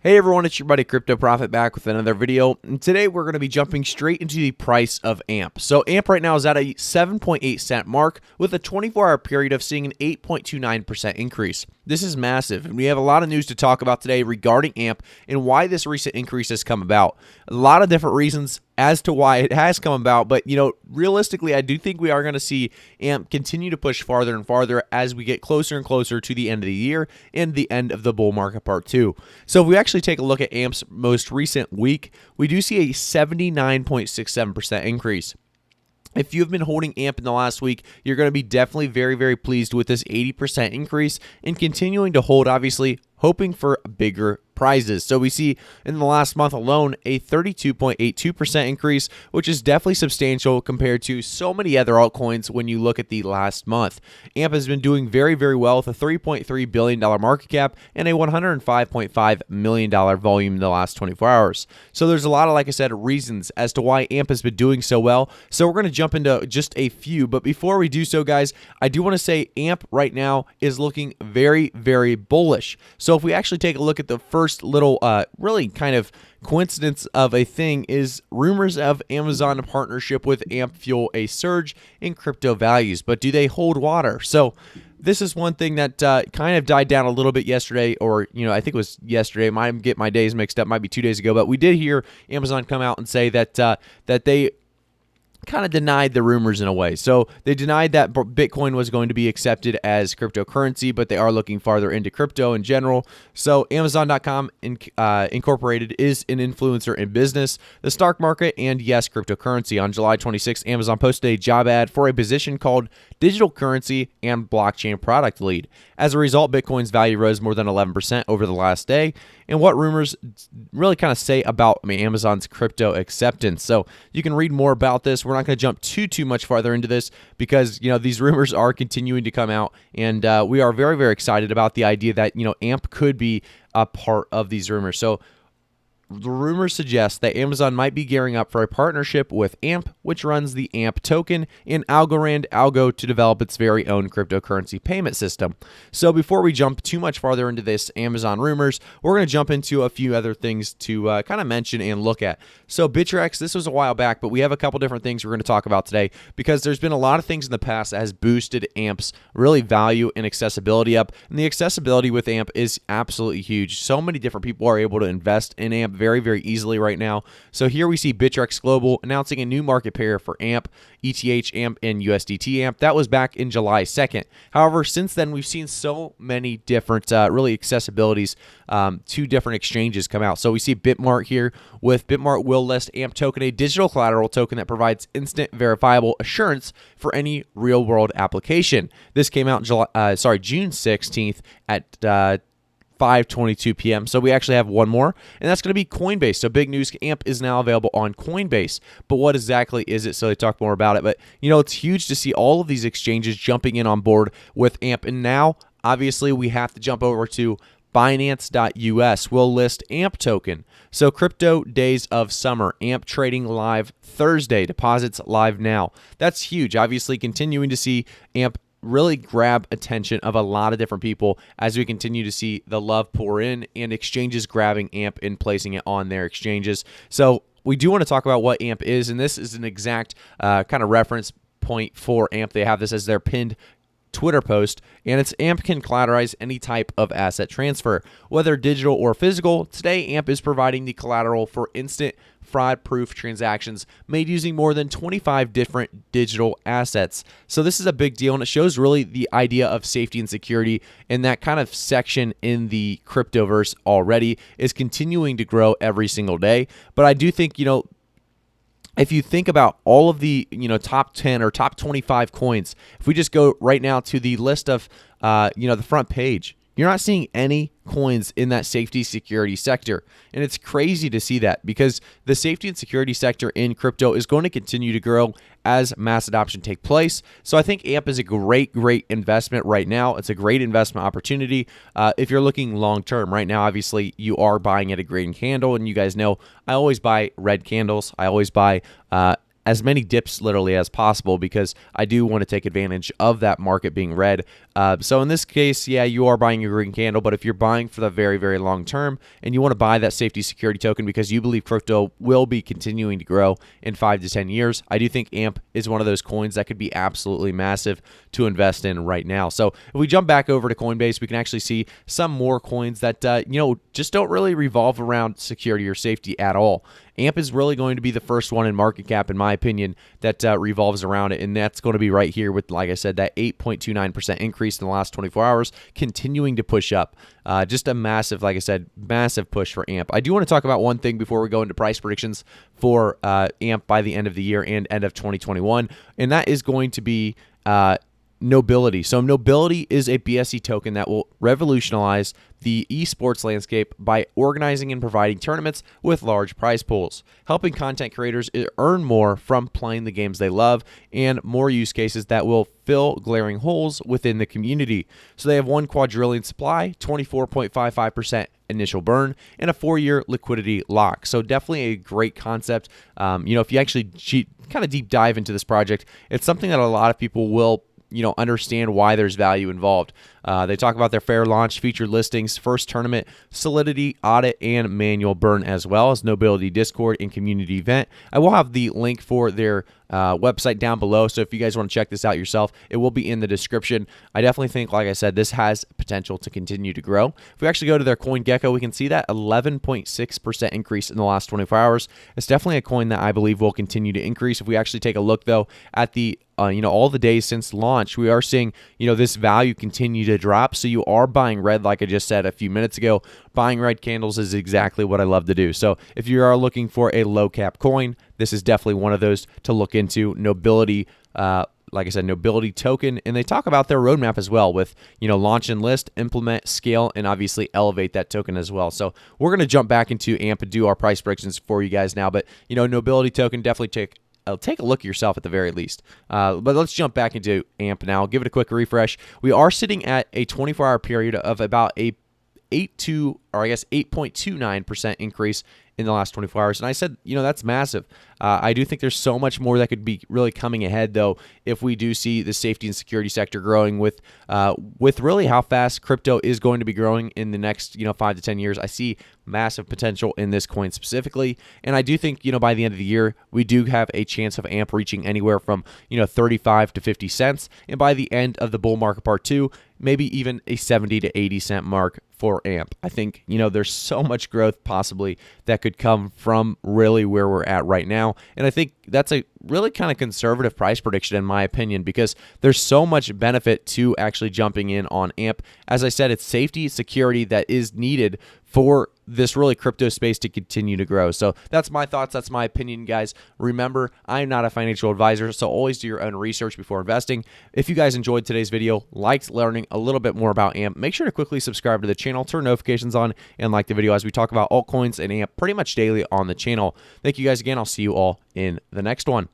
Hey everyone, it's your buddy Crypto Profit back with another video, and today we're going to be jumping straight into the price of AMP. So AMP right now is at a 7.8 cent mark with a 24-hour period of seeing an 8.29% increase. This is massive, and we have a lot of news to talk about today regarding AMP and why this recent increase has come about. A lot of different reasons as to why it has come about, but realistically, I do think we are going to see AMP continue to push farther and farther as we get closer and closer to the end of the year and the end of the bull market part 2. So if we actually take a look at AMP's most recent week, we do see a 79.67% increase. If you've been holding AMP in the last week, you're going to be definitely very, very pleased with this 80% increase and continuing to hold, obviously, hoping for bigger prizes. So we see in the last month alone a 32.82% increase, which is definitely substantial compared to so many other altcoins when you look at the last month. AMP has been doing very, very well with a $3.3 billion market cap and a $105.5 million volume in the last 24 hours. So there's a lot of, like I said, reasons as to why AMP has been doing so well. So we're going to jump into just a few. But before we do so, guys, I do want to say AMP right now is looking very, very bullish. So if we actually take a look at the first little really kind of coincidence of a thing is rumors of Amazon partnership with AMP fuel a surge in crypto values, but do they hold water? So this is one thing that kind of died down a little bit yesterday, or I think it was yesterday. I might get my days mixed up, might be 2 days ago, but we did hear Amazon come out and say that that they kind of denied the rumors in a way. So they denied that Bitcoin was going to be accepted as cryptocurrency, but they are looking farther into crypto in general. So Amazon.com Incorporated is an influencer in business, the stock market, and yes, cryptocurrency. On July 26th, Amazon posted a job ad for a position called Digital Currency and Blockchain Product Lead. As a result, Bitcoin's value rose more than 11% over the last day. And what rumors really kind of say about Amazon's crypto acceptance. So you can read more about this. We're not going to jump too much farther into this because these rumors are continuing to come out, and we are very, very excited about the idea that AMP could be a part of these rumors. So the rumors suggest that Amazon might be gearing up for a partnership with AMP, which runs the AMP token, and Algorand Algo to develop its very own cryptocurrency payment system. So before we jump too much farther into this Amazon rumors, we're going to jump into a few other things to kind of mention and look at. So Bittrex, this was a while back, but we have a couple different things we're going to talk about today because there's been a lot of things in the past that has boosted AMP's really value and accessibility up, and the accessibility with AMP is absolutely huge. So many different people are able to invest in AMP very, very easily right now. So here we see Bittrex Global announcing a new market pair for AMP, ETH AMP, and USDT AMP. That was back in July 2nd. However, since then, we've seen so many different really accessibilities to different exchanges come out. So we see Bitmart here with Bitmart will list AMP token, a digital collateral token that provides instant verifiable assurance for any real-world application. This came out June 16th at 5:22 p.m. So we actually have one more, and that's going to be Coinbase. So big news, AMP is now available on Coinbase. But what exactly is it? So they talk more about it. But it's huge to see all of these exchanges jumping in on board with AMP. And now, obviously, we have to jump over to Binance.us. Will list AMP token. So crypto days of summer, AMP trading live Thursday, deposits live now. That's huge. Obviously, continuing to see AMP really grab attention of a lot of different people as we continue to see the love pour in and exchanges grabbing AMP and placing it on their exchanges. So we do want to talk about what AMP is, and this is an exact kind of reference point for AMP. They have this as their pinned Twitter post, and it's AMP can collateralize any type of asset transfer, whether digital or physical. Today, AMP is providing the collateral for instant fraud-proof transactions made using more than 25 different digital assets. So this is a big deal, and it shows really the idea of safety and security, and that kind of section in the cryptoverse already is continuing to grow every single day. But I do think, if you think about all of the top 10 or top 25 coins, if we just go right now to the list of the front page, you're not seeing any coins in that safety security sector. And it's crazy to see that because the safety and security sector in crypto is going to continue to grow as mass adoption take place. So I think AMP is a great investment right now. It's a great investment opportunity if you're looking long term. Right now, obviously, you are buying at a green candle, and you guys know I always buy red candles. I always buy as many dips literally as possible because I do want to take advantage of that market being red. So in this case, yeah, you are buying a green candle, but if you're buying for the very, very long term and you want to buy that safety security token because you believe crypto will be continuing to grow in 5 to 10 years, I do think AMP is one of those coins that could be absolutely massive to invest in right now. So if we jump back over to Coinbase, we can actually see some more coins that, just don't really revolve around security or safety at all. AMP is really going to be the first one in market cap, in my opinion, that revolves around it, and that's going to be right here with, like I said, that 8.29% increase in the last 24 hours, continuing to push up. Just a massive, like I said, massive push for AMP. I do want to talk about one thing before we go into price predictions for AMP by the end of the year and end of 2021, and that is going to be Nobility. So Nobility is a BSC token that will revolutionize the esports landscape by organizing and providing tournaments with large prize pools, helping content creators earn more from playing the games they love, and more use cases that will fill glaring holes within the community. So they have 1 quadrillion supply, 24.55% initial burn, and a 4-year liquidity lock. So definitely a great concept. If you actually kind of deep dive into this project, it's something that a lot of people will understand why there's value involved. They talk about their fair launch, featured listings, first tournament, solidity, audit, and manual burn, as well as Nobility Discord and community event. I will have the link for their website down below, so if you guys want to check this out yourself, it will be in the description. I definitely think, like I said, this has potential to continue to grow. If we actually go to their CoinGecko, we can see that 11.6% increase in the last 24 hours. It's definitely a coin that I believe will continue to increase. If we actually take a look, though, at the all the days since launch, we are seeing this value continue to drop. So you are buying red, like I just said a few minutes ago. Buying red candles is exactly what I love to do. So if you are looking for a low cap coin, this is definitely one of those to look into. Nobility, like I said, Nobility token, and they talk about their roadmap as well with launch and list, implement, scale, and obviously elevate that token as well. So we're going to jump back into AMP and do our price predictions for you guys now. But Nobility token, definitely take a look at yourself at the very least. But let's jump back into AMP now. I'll give it a quick refresh. We are sitting at a 24-hour period of about a 8.29% increase in the last 24 hours. And I said, that's massive. I do think there's so much more that could be really coming ahead, though, if we do see the safety and security sector growing with really how fast crypto is going to be growing in the next 5 to 10 years. I see massive potential in this coin specifically, and I do think by the end of the year we do have a chance of AMP reaching anywhere from 35 to 50 cents, and by the end of the bull market part 2, maybe even a 70 to 80 cent mark for AMP. I think there's so much growth possibly that could come from really where we're at right now, and I think that's a really kind of conservative price prediction in my opinion, because there's so much benefit to actually jumping in on AMP. As I said, it's safety, security that is needed for this really crypto space to continue to grow. So that's my thoughts. That's my opinion, guys. Remember, I'm not a financial advisor, so always do your own research before investing. If you guys enjoyed today's video, liked learning a little bit more about AMP, make sure to quickly subscribe to the channel, turn notifications on, and like the video as we talk about altcoins and AMP pretty much daily on the channel. Thank you guys again. I'll see you all in the next one.